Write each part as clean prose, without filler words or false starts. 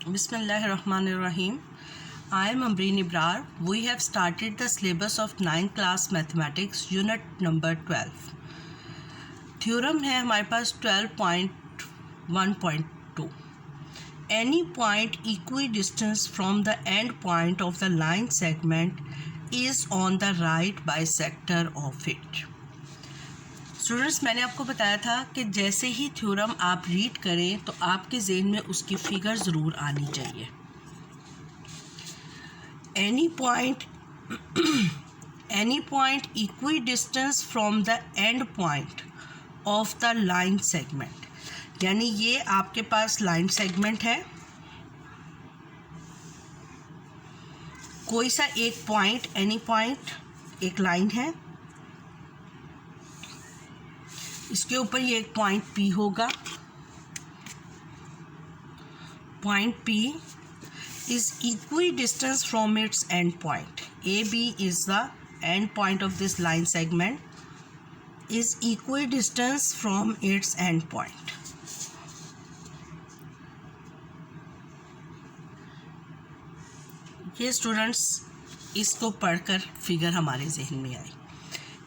Bismillahirrahmanirrahim. I am Ambreen Ibrar. We have started the syllabus of 9th class mathematics unit number 12. Theorem है हमारे पास 12.1.2. Any point equidistant from the end point of the line segment is on the right bisector of it. Students, मैंने आपको बताया था कि जैसे ही theorem आप read करें तो आपके ज़हन में उसकी फिगर ज़रूर आनी चाहिए. Any point equidistance from the end point of the line segment, यानी ये आपके पास लाइन सेगमेंट है. कोई सा एक पॉइंट, एनी पॉइंट एक लाइन है, इसके ऊपर ये एक पॉइंट P होगा. Point P is equidistant from its end point. AB is the end point of this line segment, is equidistant from its end point. ये स्टूडेंट्स इसको पढ़कर फिगर हमारे जहन में आई.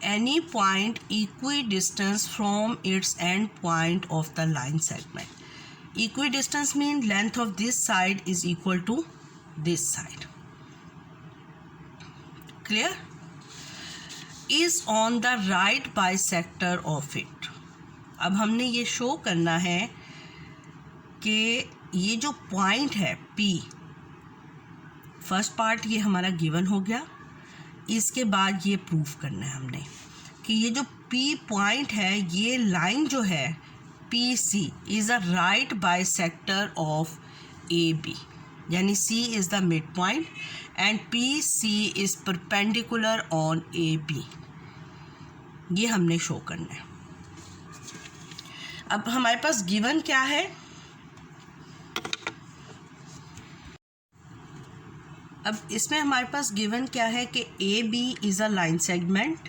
Any point equidistant from its end point of the line segment. Equidistance means length of this side is equal to this side. Clear? Is on the right bisector of it. अब हमने ये show करना है कि ये जो point है P, first part ये हमारा गिवन हो गया. इसके बाद ये प्रूफ करना है हमने कि ये जो P पॉइंट है, ये लाइन जो है PC is a right bisector of AB, यानी C is the mid point and PC is perpendicular on AB. ये हमने शो करना है. अब हमारे पास गिवन क्या है? अब इसमें हमारे पास गिवन क्या है कि AB is a line segment,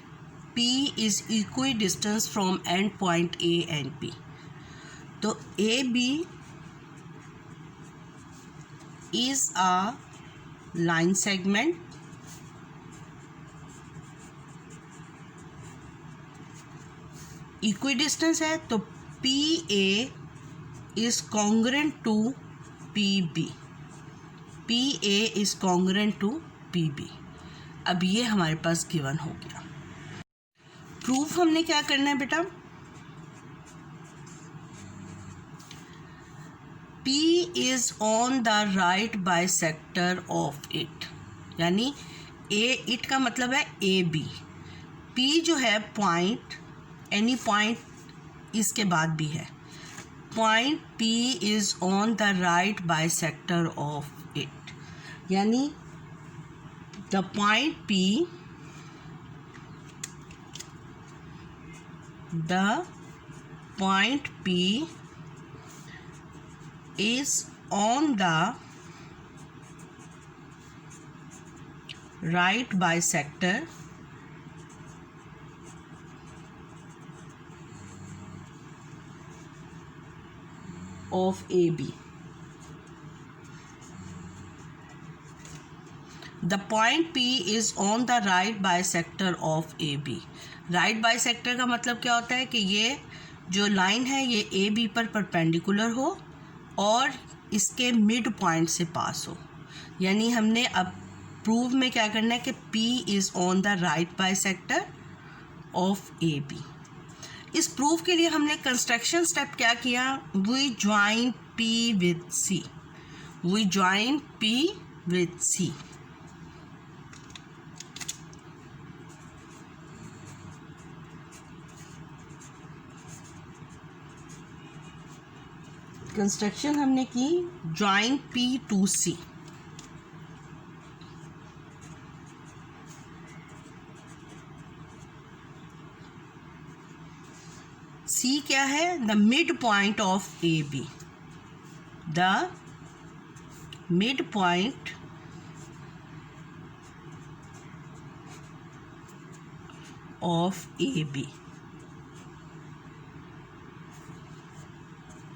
P is equidistance from and point A and P. तो AB is a line segment, equidistance है तो PA is congruent to PB. PA is congruent to PB. अब ये हमारे पास given हो गया. Proof हमने क्या करना है बेटा? P is on the right bisector of it, यानी इट का मतलब है AB. P जो है पॉइंट, एनी पॉइंट इसके बाद भी है. Point P is on the right bisector of it, यानी the point P, the point P is on the right bisector of AB. The point P is on the right bisector of AB. Right bisector का मतलब क्या होता है कि ये जो line है ये AB पर परपेंडिकुलर हो और इसके मिड पॉइंट से पास हो. यानी हमने अब प्रूव में क्या करना है कि P is on the right bisector of AB. इस प्रूफ के लिए हमने कंस्ट्रक्शन स्टेप क्या किया? We join P with C. We join P with C. Construction हमने की join P to C. C क्या है? The mid point of AB. The mid point of AB.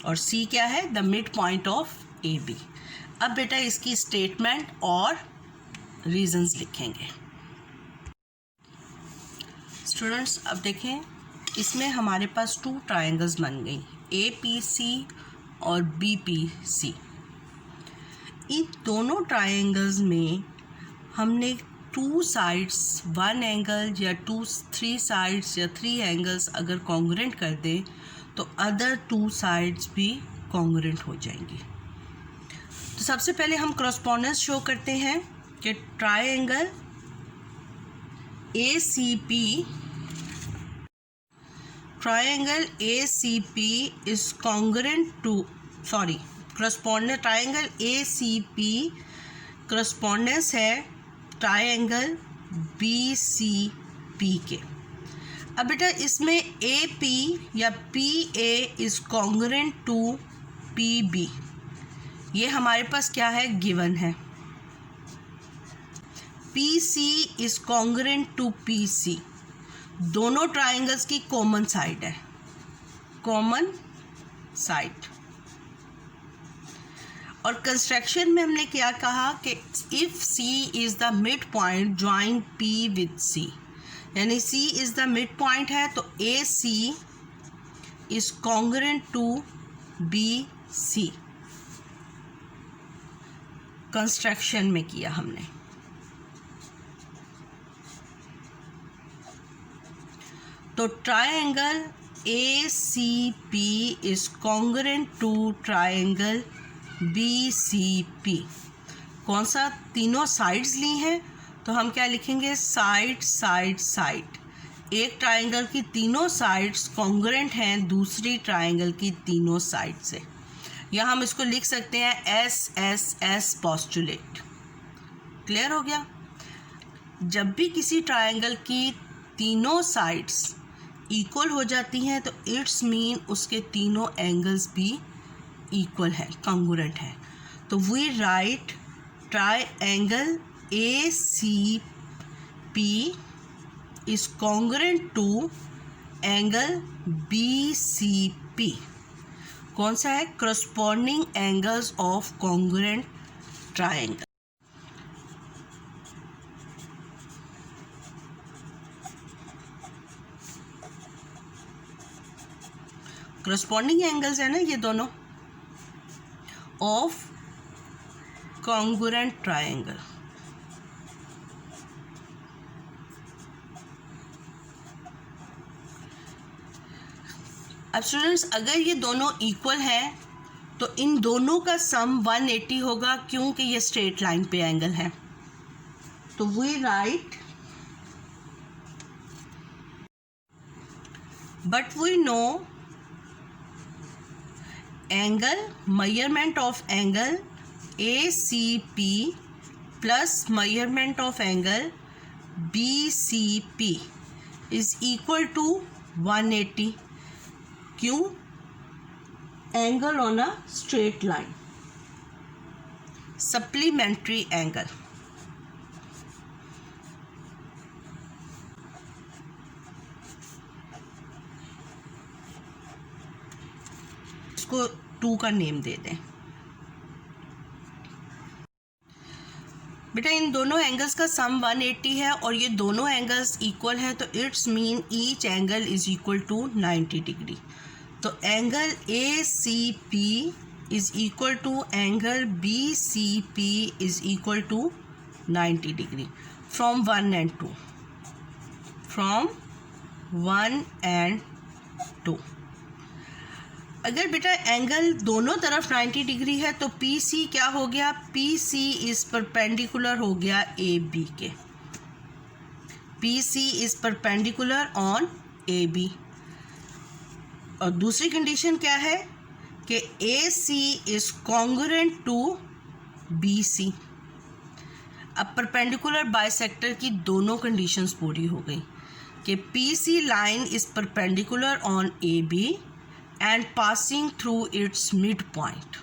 और C क्या है? The mid point of AB. अब बेटा इसकी स्टेटमेंट और रीजंस लिखेंगे। स्टूडेंट्स अब देखें, इसमें हमारे पास 2 ट्रायंगल्स बन गई, APC और BPC। इन दोनों ट्रायंगल्स में हमने 2 साइड्स 1 एंगल या 3 साइड्स या 3 एंगल्स अगर कॉन्ग्रुएंट कर दें तो अदर 2 साइड्स भी कॉन्ग्रुएंट हो जाएंगी। तो सबसे पहले हम कॉरस्पॉन्डेंस शो करते हैं कि triangle ACP is congruent to triangle ACP correspondence है ट्रायंगल BCP के। अब बेटा इसमें AP या PA is congruent to PB, ये हमारे पास क्या है, गिवन है। PC is congruent to PC, दोनों ट्रायंगल्स की कॉमन साइड है, कॉमन साइड। और कंस्ट्रक्शन में हमने क्या कहा कि if C is the mid point join P with C, यानी C is the mid point है तो AC is congruent to BC। Construction में किया हमने। तो triangle ACP is congruent to triangle BCP। कौन सा, तीनों साइड्स ली हैं तो हम क्या लिखेंगे, साइड साइड साइड। एक ट्रायंगल की तीनों साइड्स कॉन्ग्रुएंट हैं दूसरी ट्रायंगल की तीनों साइड से, या हम इसको लिख सकते हैं SSS पोस्टुलेट। क्लियर हो गया। जब भी किसी ट्रायंगल की तीनों साइड्स इक्वल हो जाती हैं तो इट्स मीन उसके तीनों एंगल्स भी इक्वल है, कॉन्ग्रुएंट है। तो we write triangle ACP is congruent to angle BCP। कौन सा है, corresponding angles of congruent triangle. corresponding angles है ना ये दोनों ऑफ कॉन्ग्रुएंट ट्रायंगल। अब स्टूडेंट्स अगर ये दोनों इक्वल हैं तो इन दोनों का सम 180 होगा, क्योंकि ये स्ट्रेट लाइन पे एंगल है। तो we write, but we know angle, measurement of angle ACP plus measurement of angle BCP is equal to 180। क्यों, angle on a straight line, supplementary angle. इसको 2 का नेम दे दें। बेटा इन दोनों एंगल्स का सम 180 है और ये दोनों एंगल्स इक्वल है तो it's mean each angle is equal to 90 degree. तो angle ACP is equal to angle BCP is equal to 90 degree from 1 and 2, from 1 and 2। अगर बेटा एंगल दोनों तरफ 90 डिग्री है तो PC क्या हो गया, PC इज परपेंडिकुलर हो गया AB के। PC is perpendicular on AB। और दूसरी कंडीशन क्या है कि AC is congruent to BC। अब परपेंडिकुलर बाइसेक्टर की दोनों कंडीशंस पूरी हो गई कि PC line is perpendicular on AB and passing through its midpoint।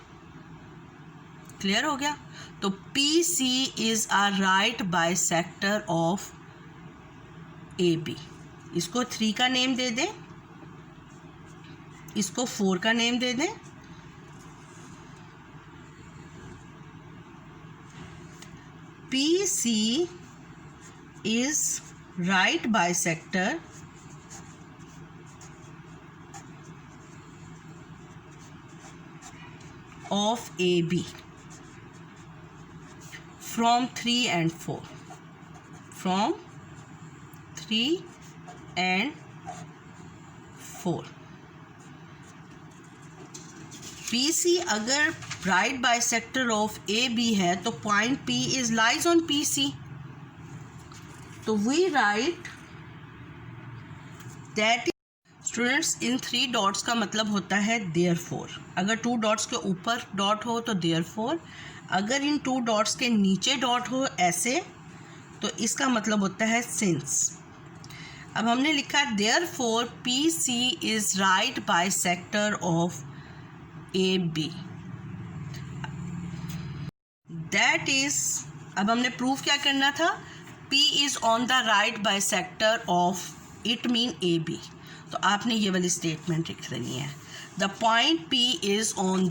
Clear हो गया। तो PC is a right bisector of AB। इसको 3 का नेम दे दें, इसको 4 का नेम दे दें। PC is right bisector of AB from 3 and 4. From 3 and 4. PC अगर right bisector of A B है तो point P is lies on PC. तो वी राइट दैट. स्टूडेंट्स, इन 3 डॉट्स का मतलब होता है देयरफॉर. अगर 2 डॉट्स के ऊपर डॉट हो तो देयरफॉर. अगर इन 2 डॉट्स के नीचे डॉट हो ऐसे तो इसका मतलब होता है सिंस. अब हमने लिखा therefore PC is right bisector of AB. That is, अब हमने प्रूफ क्या करना था, P is on the right bisector of, it mean AB. तो आपने ये वाली स्टेटमेंट लिख देनी है. The point P is on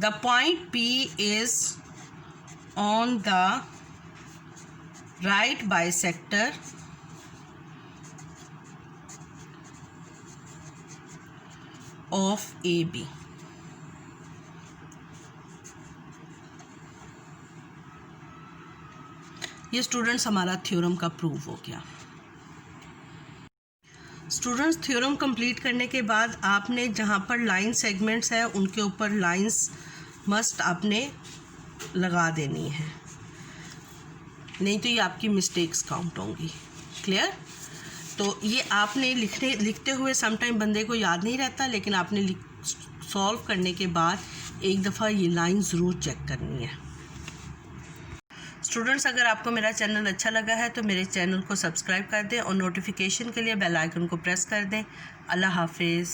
the point P is on the right bisector of AB. ये स्टूडेंट्स हमारा थ्योरम का प्रूव हो गया. स्टूडेंट्स, थ्योरम कंप्लीट करने के बाद आपने जहाँ पर लाइन सेगमेंट्स है उनके ऊपर लाइंस मस्ट आपने लगा देनी है, नहीं तो ये आपकी मिस्टेक्स काउंट होंगी. क्लियर? तो ये आपने लिखते हुए समटाइम बंदे को याद नहीं रहता, लेकिन आपने सॉल्व करने के बाद एक दफ़ा ये लाइन ज़रूर चेक करनी है. स्टूडेंट्स, अगर आपको मेरा चैनल अच्छा लगा है तो मेरे चैनल को सब्सक्राइब कर दें और नोटिफिकेशन के लिए बेल आइकन को प्रेस कर दें. अल्लाह हाफिज़.